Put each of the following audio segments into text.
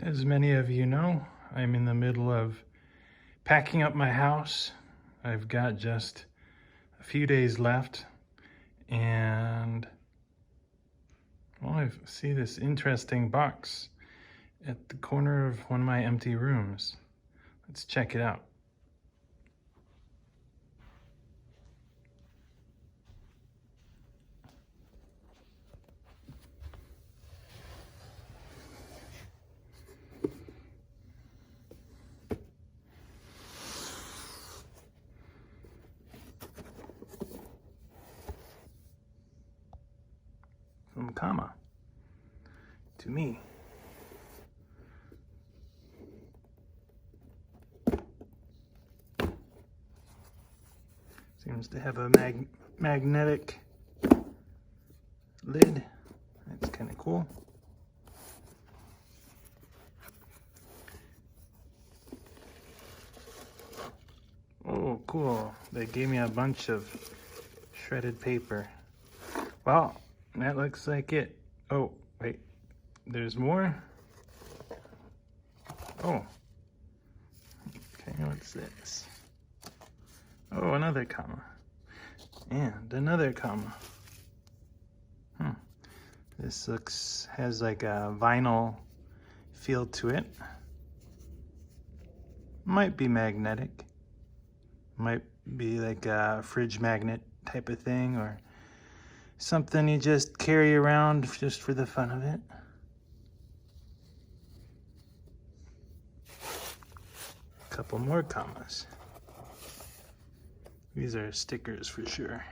As many of you know, I'm in the middle of packing up my house. I've got just a few days left, and well, I see this interesting box at the corner of one of my empty rooms. Let's check it out. From Comma to me. Seems to have a magnetic lid. That's kind of cool. Oh, cool. They gave me a bunch of shredded paper. Well, that looks like it. Oh, wait, there's more? Oh, okay, what's this? Oh, another comma. And another comma. This has like a vinyl feel to it. Might be magnetic. Might be like a fridge magnet type of thing, or something you just carry around just for the fun of it. A couple more commas. These are stickers for sure.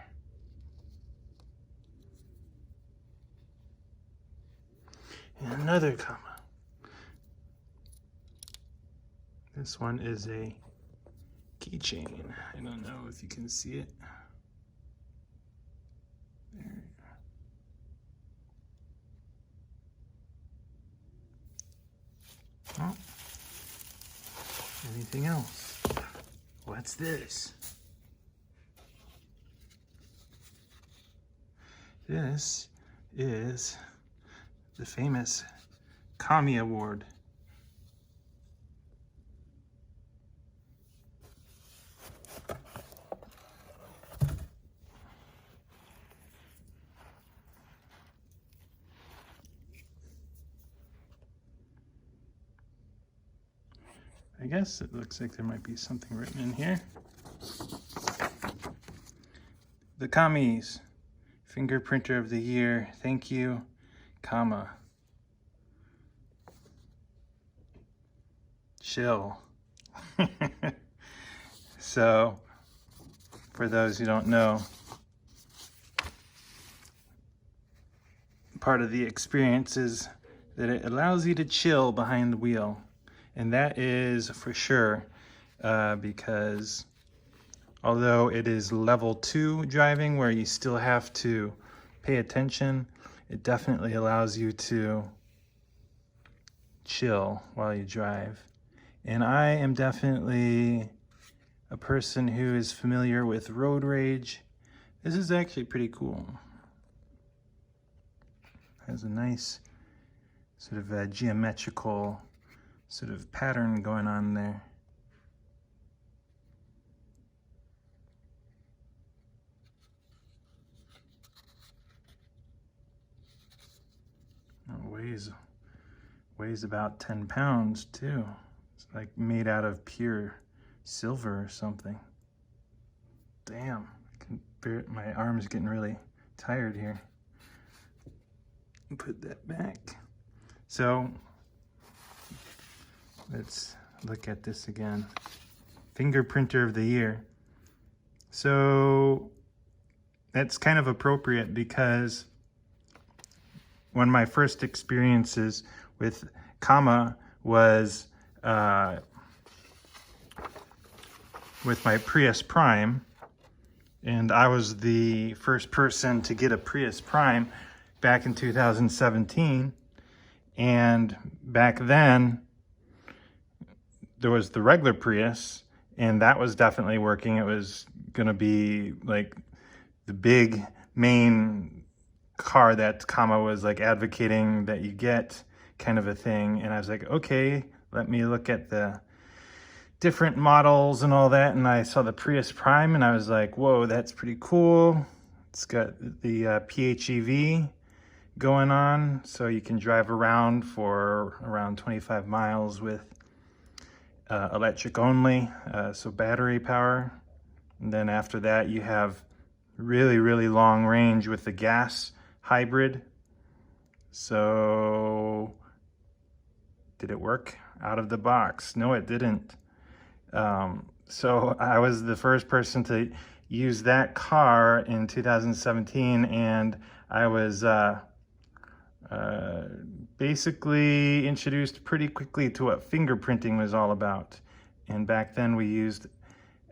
And another comma. This one is a keychain. I don't know if you can see it. There you go. Oh. Anything else? What's this? This is the famous Commies Award. I guess it looks like there might be something written in here. The Commies Fingerprinter of the Year. Thank you, comma. Chill. So, for those who don't know, part of the experience is that it allows you to chill behind the wheel. And that is for sure, because although it is level 2 driving where you still have to pay attention, it definitely allows you to chill while you drive. And I am definitely a person who is familiar with road rage. This is actually pretty cool. It has a nice sort of a geometrical sort of pattern going on there. It weighs about 10 pounds too. It's like made out of pure silver or something. Damn, my arm's getting really tired here. Put that back. So let's look at this again. Fingerprinter of the Year. So that's kind of appropriate because one of my first experiences with Comma was with my Prius Prime, and I was the first person to get a Prius Prime back in 2017. And back then there was the regular Prius, and that was definitely working. It was gonna be like the big main car that Comma was like advocating that you get, kind of a thing. And I was like, okay, let me look at the different models and all that. And I saw the Prius Prime and I was like, whoa, that's pretty cool. It's got the PHEV going on, so you can drive around for around 25 miles with electric only, so battery power. And then after that you have really long range with the gas hybrid. So did it work out of the box? No, it didn't. So I was the first person to use that car in 2017, and I was basically introduced pretty quickly to what fingerprinting was all about. And back then we used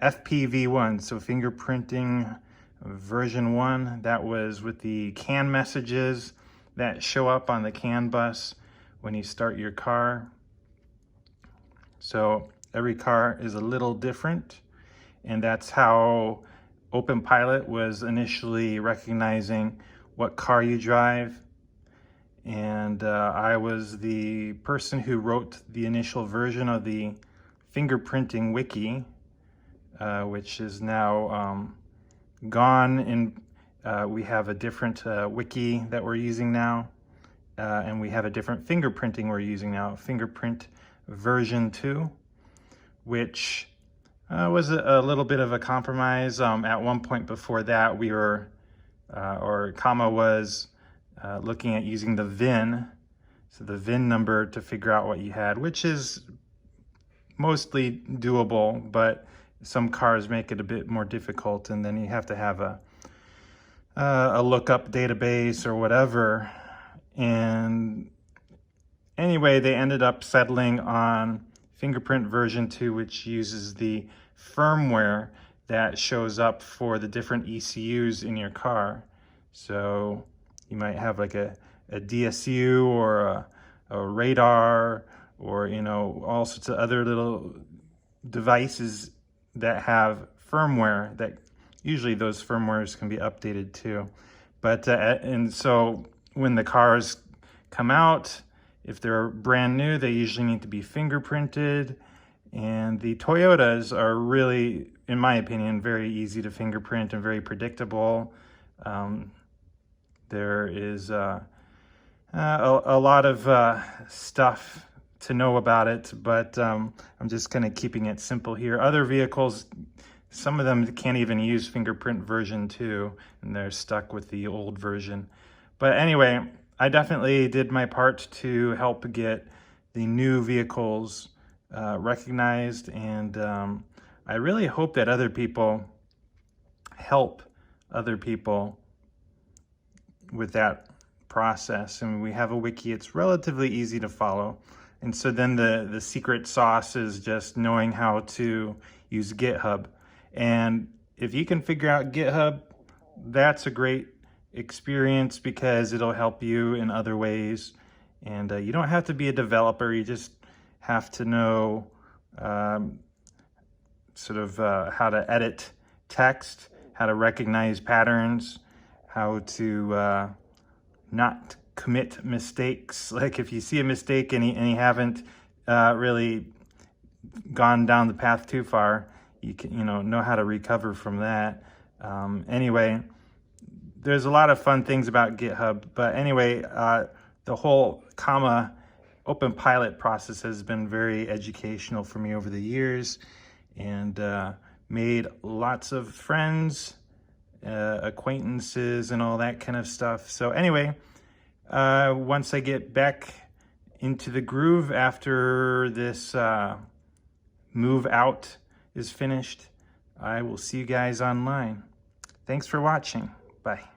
FPV1, so fingerprinting version 1. That was with the CAN messages that show up on the CAN bus when you start your car. So every car is a little different, and that's how OpenPilot was initially recognizing what car you drive. And I was the person who wrote the initial version of the fingerprinting wiki, which is now gone, and we have a different wiki that we're using now, and we have a different fingerprinting we're using now, fingerprint version 2, which was a little bit of a compromise. At one point before that, we were, or Comma was looking at using the VIN, so the VIN number to figure out what you had, which is mostly doable, but some cars make it a bit more difficult, and then you have to have a lookup database or whatever. And anyway, they ended up settling on fingerprint version 2, which uses the firmware that shows up for the different ECUs in your car. So you might have like a DSU or a radar, or all sorts of other little devices that have firmware, that usually those firmwares can be updated too. But and so when the cars come out, if they're brand new, they usually need to be fingerprinted. And the Toyotas are really, in my opinion, very easy to fingerprint and very predictable. There is a lot of stuff to know about it, but I'm just kind of keeping it simple here. Other vehicles, some of them can't even use fingerprint version 2, and they're stuck with the old version. But anyway, I definitely did my part to help get the new vehicles recognized, and I really hope that other people help other people with that process. And we have a wiki, it's relatively easy to follow. And so then the secret sauce is just knowing how to use GitHub. And if you can figure out GitHub, that's a great experience, because it'll help you in other ways. And you don't have to be a developer, you just have to know sort of how to edit text, how to recognize patterns, how to not commit mistakes. Like if you see a mistake and you haven't really gone down the path too far, you can know how to recover from that. Anyway, there's a lot of fun things about GitHub, but anyway, the whole Comma OpenPilot process has been very educational for me over the years, and made lots of friends, acquaintances, and all that kind of stuff. So anyway, once I get back into the groove after this move out is finished, I will see you guys online. Thanks for watching. Bye.